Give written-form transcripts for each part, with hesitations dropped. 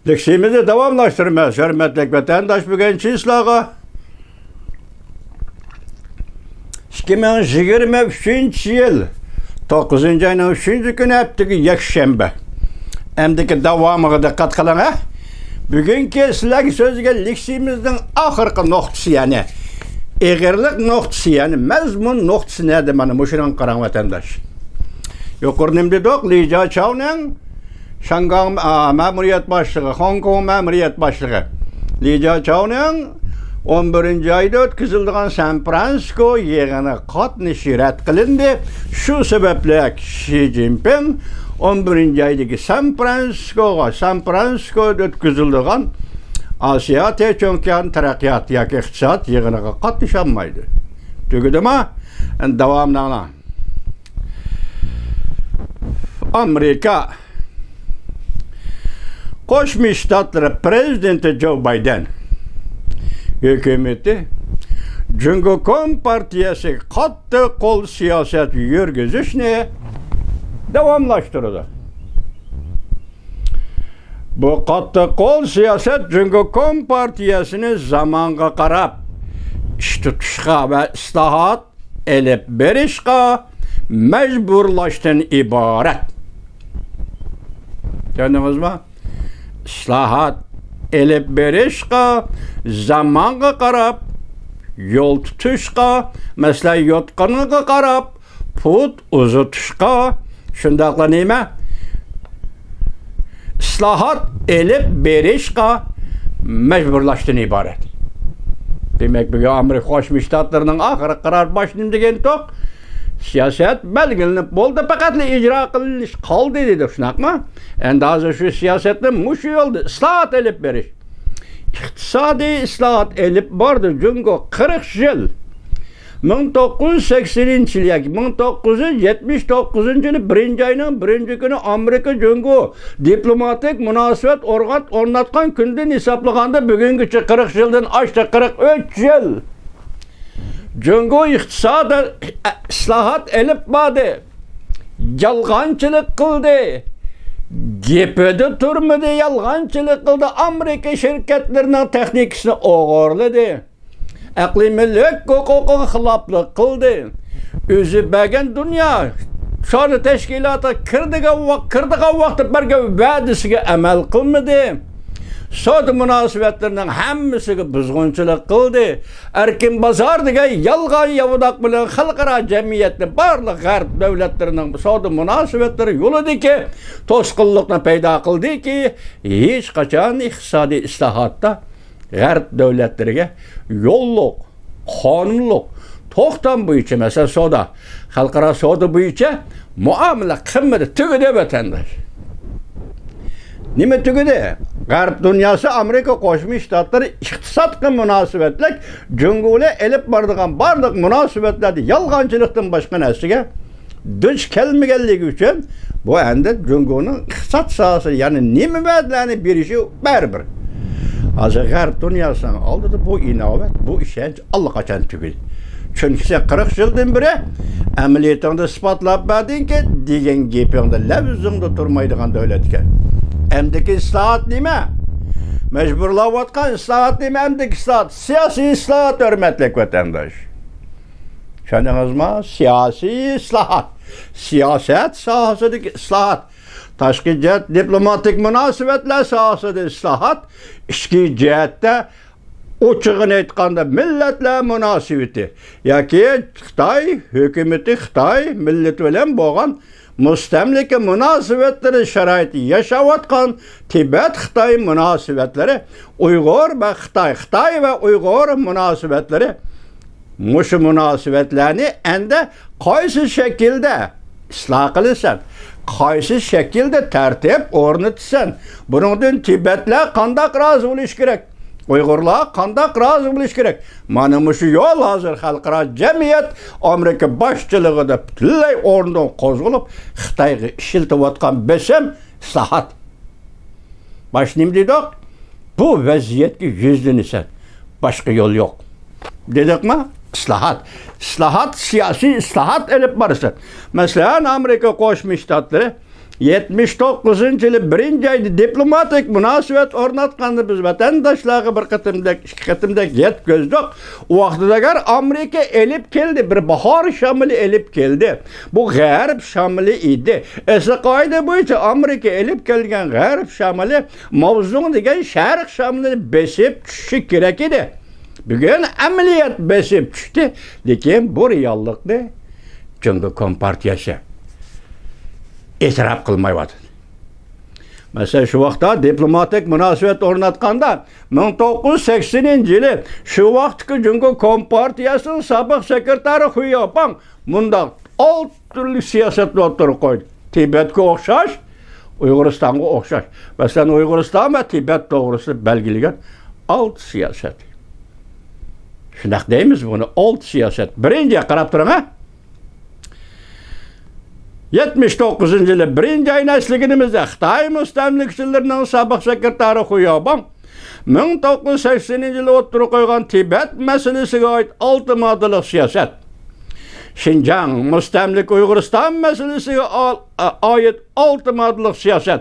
Leksimizi davamlaştırmaz. Hürmetlik vatandaş bugünkü islaha 2023 yıl 9. ayının 3. günü heptiki yakşembe. Emdiki davamıға dikkat kılın ha. Bugünkü sizlerge sözge leksimizin ahırkı noktası yani. Eğerlik noktası yani mezmun noktası ne demeni muşuran karan vatandaş. Yukarıdaki dok Li Jiaqiao'nun Şangay Memuriyet Başlığı, Hong Kong Memuriyet Başlığı. Li Jiaqiao'nun 11. ayda ötküzüldüğün San Francisco yığını katnışı ret kılındı. Şu sebeple Xi Jinping 11. aydaki San Francisco'da ötküzüldüğün Asya Teçönkan Terakkiyat yak iqtisat yığınıga katnışanmaydı. Tügüdü mü? Devamına. Amerika Koşmuş Ştatları Prezidenti Joe Biden hükümeti Cumhuriyet Partiyası katı kol siyaset yürgüzüşünü devamlaştırdı. Bu katı kol siyaset Cumhuriyet Partiyasını zamanға qarab iş tutuşqa ve islahat elip berişqa mecburlaştın ibaret. Gördünüz mü? İslahat elip berişqa zamanға qarab yol tutuşqa mesela yotqanıға qarab put uzatışqa şundaqla neyme? İslahat elip berişqa mecburlaştın ibaret. Demek ki Amerika Koşmuş Ştatlarının ahırı karar başlayayım degen tok siyaset belgelenip boldu fakat icra kılınış kaldı dedi şunak mı? Endi hazır şu siyasetin muşu oldu. İslahat elip beriş. İktisadi islahat elip bardı Cungo 40 yıl. 1980 yıl 1979 yılı 1. ayının 1. günü Amerika Cungo diplomatik münasebet ornatkan künden hesaplaganda bugünkü 40 yıldan açtı 43 yıl. Cungo iktisadi islahat elip bardı. Yalğançılık kıldı. Gepede turmadı, yalğançılık kıldı. Amerika şirketlerinin teknikisini oğurladı. Aklimillik hukuku xilaplık kıldı. Özü bəgən dünya şarı teşkilatı kırdığa vaxtı berge vədisiga əməl kılmadı. Soda münasibetlerinin hemmisi buzğunçılık kıldı. Erkin bazar degen yalğan yavudak bilen xalqara cemiyetli barlıq Garp devletlerinin soda münasibetleri yoludu ki tosqulluqni payda kıldı ki hiç kaçan iqtisadi islahatta Garp devletlerine yolluk, kanunluk, toxtan boyunca mesela soda, xalqara soda boyunca muamele kımmeti tügüde vatandaş. Nime tügüde? Garp dünyası Amerika Koşmuş Ştatları iqtisatqı münasibetlik Cumhuriyet'e elip bardığan barlıq münasibetlerdi yalğancılıktan başka neslige düş kelmegelliği için bu endi Cumhuriyet'in iqtisat sahası yani nime verdiğini bir işi berber. Azı Garp dünyasının aldı da bu inovet, bu işenç allaqaçan tügül. Çünkü sen 40 yıldan beri ameliyatında ispatlap verdin ki degen gepinde levzinde durmaydıgan devletken. Emdeki islahat nime? Mecburlavatkan islahat nime? Emdeki islahat? Siyasi islahat hürmetlik vatandaş. Şanınız mı? Siyasi islahat. Siyaset sahasındaki islahat. Taşqi cihet diplomatik münasibetler sahasıdır islahat. İşki cihette uçuğun etqanda milletler münasibeti. Yaki Xitay, hükümeti Xitay, milleti bilen boğan müstemlike münasibetleri şaraiti yaşavatkan Tibet Xitay münasibetleri Uygur ve Xitay ve Uygur münasibetleri muşu münasibetlerini ende qaysı şekilde ıslah kılırsan, qaysı şekilde tertip ornatırsan, bunun Tibetler kandak razı oluş gerek. Uygurlar kandak razı buluş gerek. Mana muşu yol hazır xalqara cemiyet Amerika başçılığında bütünley orundan qozgulup Xitayga işiltivatkan besem islahat. Başlayayım dedik. Bu vaziyetki yüzlenirsen başka yol yok. Dedik mi? İslahat. İslahat, siyasi islahat elip barısın. Mesela Amerika Koşmuş Ştatları 79-yılı 1. ayda diplomatik münasebet ornatkandı biz vatandaşlığı bir kıtımdak, iki kıtımdak yet gözdük. O vaxtıdagar Amerika elip geldi, bir bahar şamili elip geldi. Bu G'arb şamili idi. Esli kaide boyunca Amerika elip gelgen G'arb şamili mavzun degen Şarq şamilini besip düşüşü gerek idi. Bugün ameliyat besip düştü. Lekin bu reallıklı Cumhuriyet Kompartiyası etiraf kılmayıvadı. Mesela şu vaxtda diplomatik münasebet ornatkanda 1980-yılı şu vaxtki Cumhuriyet Kompartiyasının sabık sekreteri Huyapan bunda alt türlü siyasetli oturup koydu. Tibet'e okşaş, Uyguristan'a okşaş. Mesela Uyguristan ve Tibet doğrusu belgiligen alt siyaset. Şundak deyimiz bunu, alt siyaset. Birinci qarab turun ha? 79-yılı 1. ayın esliginimizde Xitay müstemlikçilerinin sabık sekreteri Huyaban 1980-yılı oturup koygan Tibet meselesiga ait 6 maddalik siyaset. Şinjan müstemlik Uyguristan meselesiga ait 6 maddalik siyaset.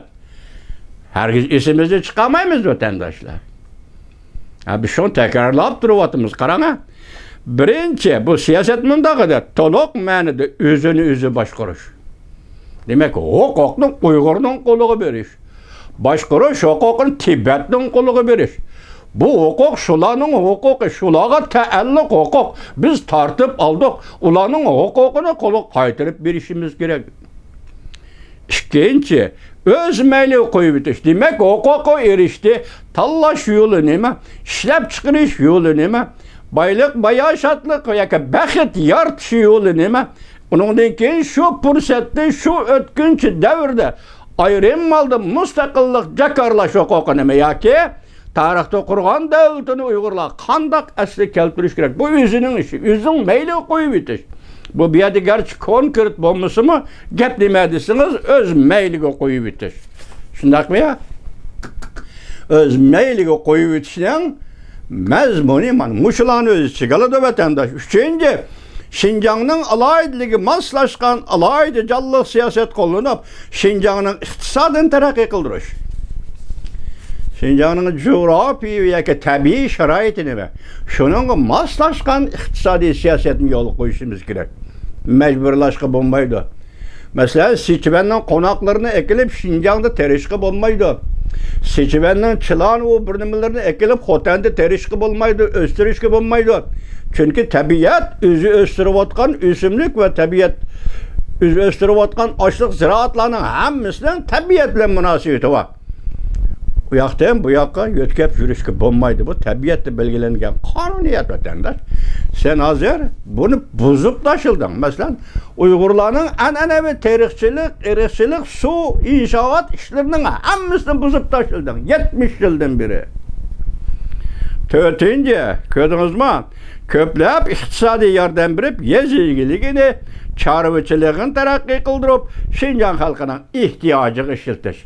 Herkes isimizi çıkamayız vatandaşlar. Biz şunu tekrarlap duruvatımız qarana. Birinci bu siyaset mundaqıdır. Toluk manada özünü özü başqarış. Demek hukukun Uygur'un kuluğu beriş. Başqarış hukukun Tibet'in kuluğu beriş. Bu hukuk şulanın hukuku, şulağa taalluk hukuk. Biz tartıp aldık. Ulanın hukukunu kuluk qaytırıp berişimiz gerek. İkinci, öz meyli koyup bitiş. Demek hukuku erişti. Tallaş yolu neme? İşlep çıkırış yolu neme? Baylık, bayaşatlık, yaka baxit yart yolu neme? Onundan keyin şu fursatda, şu ötkünçü devirde ayrılmalı müstakillik jakarlash hukuku neme? Yaki tarixda qurgan davlatini Uygurlar qandaq asli keltirish kerak? Bu özünün işi, özün meyli koyup bitiş. Bu bir yerde gerçi konkret bulması mı? Gep demedisiniz, öz meyliğe koyup bitiş. Şundak mı ya? Öz meyliğe koyup bitişten mezmuni man. Muşulan özü çıkalı vatandaş. Üçüncü, Şinjan'ın alaydılığı maslaşkan alaydı canlı siyaset kullanıp Şinjan'ın iktisadını terakki kıldırış. Şinjan'ın coğrafi ve tabii şeraitini ve şunun maslaşkan iktisadi siyasetin yolu koyuşumuz gerek. Mecburlaşkı bulmaydı. Mesela Siçiven'in konaklarını ekilip Şinjan'da terişki bulmaydı. Siçiven'in çılan o bürnümlerini ekilip Xotan'da terişki bulmaydı, östürüşki bulmaydı. Çünkü tabiat özü östürüvatkan üsümlük ve tabiat özü östürüvatkan açlık ziraatlarının hemmisinin tabiatla münasebeti var. Bu yaktan bu yakka yötkep yürüyüşki bulmaydı. Bu tabiatta belgelengen kanuniyet vatandaş. Sen hazır bunu bozup taşıldın. Mesela Uygurların ananevi tarihçilik, su, inşaat işlerinin hemmisini bozup taşıldın. 70 yıldan beri. Dördüncü, gördünüz mü? Köplep iktisadi yardım verip yezilgiligini, çarvıçılığını terakki kıldırıp Şinjan halkının ihtiyacı ışıltış.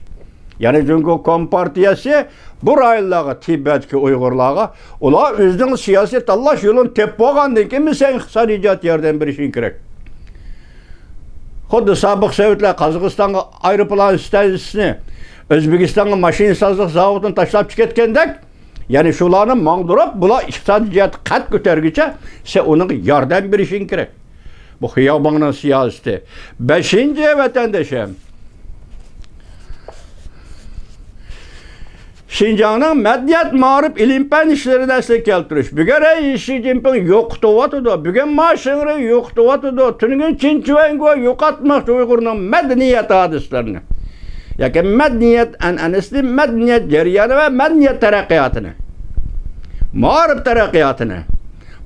Yani Cumhuriyet Kompartiyası bu rayonlarga Tibetki Uygurlarga ular özünün siyasi tallaş yolunu tep bolgandan keyin sen iqtisodiyat yardım berişin kerak. Xuddi sobiq Sovetlar Qozog'istonga aeroplan stansiyasini, O'zbekistonga mashinasozlik zavodini tashlab ketgandek, yani shularni mangdirib, bular iqtisodiyat qat ko'targuncha sen uning yordam berishing kerak. Bu Xiyobonning siyosati. 5-chi vatandoshim. Şinjan'ın medyat mağrib ilim-fan işlerini asli keltiriş. Bugün Xi Jinping yo'qotyapti. Bugün Maşinri yo'qotyapti. Tünün Çinçuvengo yo'qotmoqchi Uyg'urning madaniyat hodislarini. Yoki madaniyat an'anasini, madaniyat jarayoni va madaniyat taraqqiyotini. Ma'rif taraqqiyotini.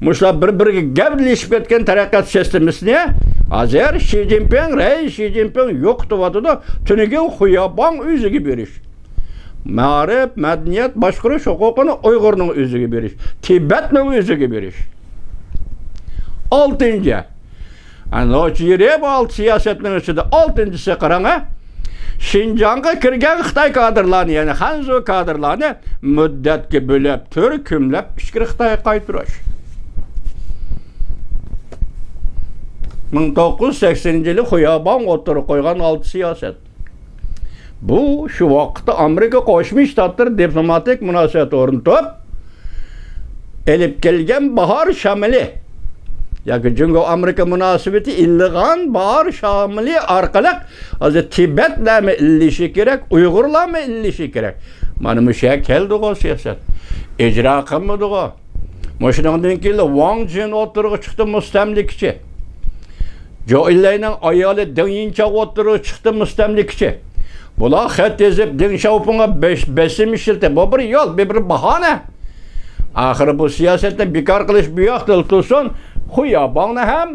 Mushlar bir-biriga gaplashib ketgan taraqqiyot sistemasini hozir Xi Jinping yo'qotyapti. Tünün Xiyobon o'ziga berish. Ma'rif, madaniyat boshqarish huquqini Uyg'urning o'ziga berish, Tibetning o'ziga berish. 6-chi. Ana o'chirib ol siyosatning ichida 6-chisi qarang. Şinjan'a kirgan Xitoy kadrlarini, ya'ni Hanzhou kadrlarini muddatga bo'lib, turkumlab ichki Xitoyga qaytarish. 1980-yili Xiyobon o'tirib qo'ygan 6 siyosat. Bu şu vaqtda Amerika Qo'shma Shtatlar diplomatik munosabat o'rnatib elib kelgan bahor shamili yoki Jungo Amerika munosabati ilg'an bahor shamili orqali hozir Tibetlarmi illishi kerak, Uyg'urlarmi illishi kerak. Mana bu şey keldi o siyasat. İcra qilmadi o. Moshundan keyin Wang Jin o'tirg'i chiqdi mustamlikchi. Joe Illayning ayoli Deng Yinchao o'tirg'i chiqdi mustamlikchi. Bular xat yozib Deng Xiaopingga besim ishildi. Bu bir yo'l, bir bahona. Axir bu siyosatni bekor qilish bu yoqda tursin, Xuyabongni ham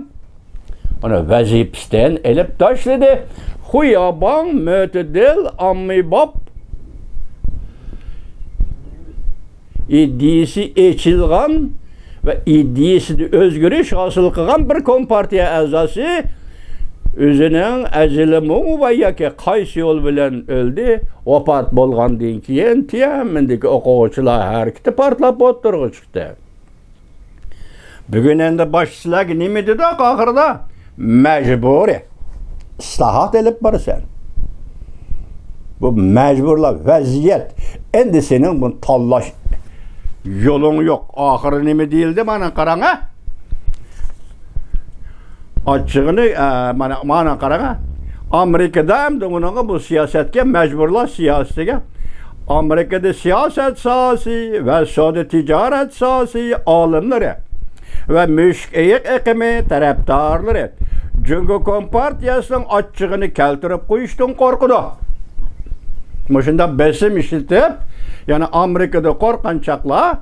ana vazifasidan elib tashladi. Xuyabong mo'tadil ommabop ideyasi echilgan ve ideyasida o'zgarish hosil qilgan bir kompartiya a'zosi o'zining ajrimi va yoki qaysi yo'l bilan o'ldi, vafot bo'lgandan keyin Tianmindagi o'quvchilar harakati portlab o'tirg'i chiqdi. Bugun endi boshchilarga nima dedi oxirida? Majburiy islohot elib borasan. Bu majburlar vaziyat. Endi sening bunu tanlash yolun yok. Ahırı nemi değildi bana karana. Açığını bana karana. Amerika'da hem de bunun bu siyasetke mecburlar siyasete. Amerika'da siyaset sahası ve Suudi ticaret sahası alımları ve müşkeyik ekimi taraftarları Jungo Kompartiyasının açığını keltirip koyuştun korkudu. Muşunda besim işitip yani Amerika'da korkançakla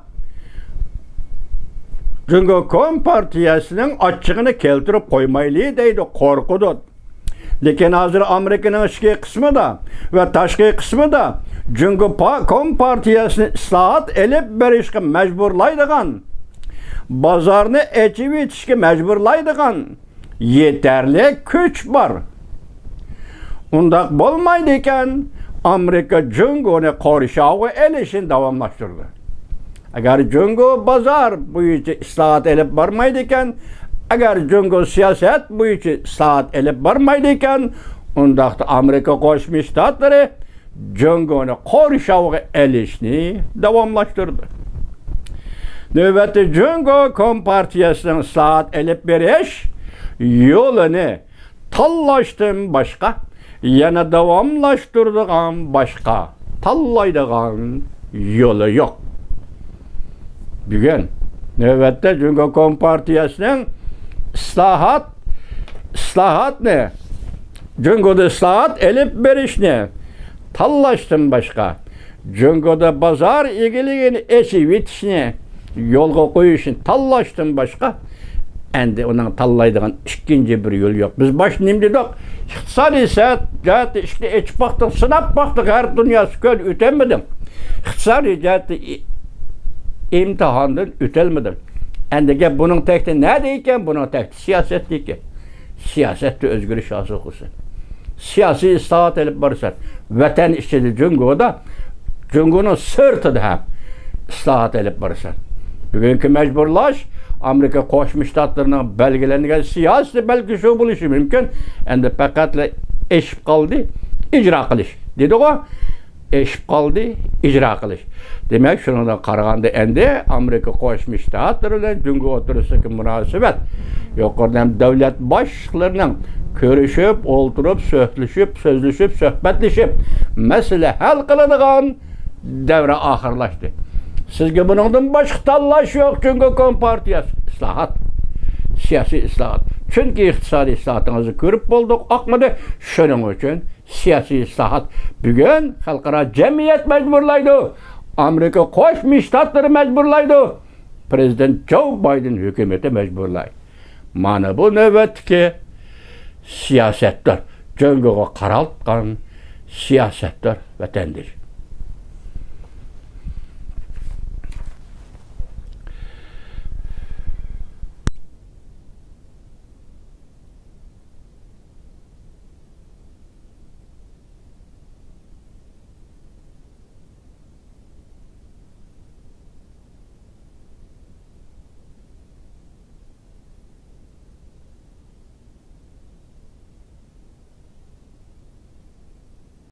Jungo Kompartiyasının açığını keltirip koymaylı deydi, korkudu. Lekin hazır Amerika'nın içki kısmı da ve taşki kısmı da Jungo Kompartiyasını ıslahat elip berişki mecburlaydıgan, bazarını açıp etişki mecburlaydıgan yeterli güç var. Undak bolmaydıyken Amerika Jungo'nu korşağı elişini davamlaştırdı. Eğer Jungo bazar bu işi ıslahat elip varmaydıyken, eğer Jungo siyaset bu işi ıslahat elip varmaydıyken, undakta Amerika Qo'shma Shtatlari Jungo'nu korşağı elişini davamlaştırdı. Növbəti Jungo Kompartiyasının ıslahat elip beriş yolunu tallaştım başka, yana davamlaştırdığım başka, tallaydıgan yolu yok. Bugün növbette Jungo Kompartiyasının ıslahat ne? Jungo'da ıslahat elip beriş ne? Tallaştım başka. Jungo'da bazar ilgiliğini eşi bitişine yolga koyuşun tallaştım başka. Endi onun tallaydıgan ikinci bir yol yok. Biz baş nimdedik. İktisadi saat cihati işte içip baktık, sınap baktık, her dünyası köl ütemedim. İktisadi cihati imtihandan ütelmedim. Endi bunun tekti ne deyken? Bunun tekti siyaset deyken. Siyasette özgürlük şahsı okusun. Siyasi ıslahat elip barısan. Vatan işçili Jungo'da, Jungo'nun sırtıda hem ıslahat elip barısan. Bugünkü mecburlaş, Amerika Qo'shma Shtatlarının belgelendiği siyasi belki şu buluşu mümkün. Endi faqatla eşip kaldı, icra qilish. Dedi o, eşip kaldı, icra qilish. Demek şundan qaraganda endi Amerika Qo'shma Shtatlari bilan Jungo o'tirishdagi munosabat yuqoridan davlat boshliqlarining ko'rishib, o'ltirib, so'zlashib, suhbatlashib, masala hal qiladigan davra oxirlashdi. Sizge bundan başka tanlaş yok. Jungo Kompartiyası ıslahat, siyasi ıslahat. Çünkü iktisadi ıslahatınızı görüp bulduk, akmadı. Şunun için siyasi ıslahat. Bugün halkara cemiyet mecburlaydı. Amerika Qo'shma Shtatlari mecburlaydı. Prezident Joe Biden hükümeti mecburlaydı. Mana bu növbetki siyasetler. Jungo'ga qaraltgan siyasetler vatandaş.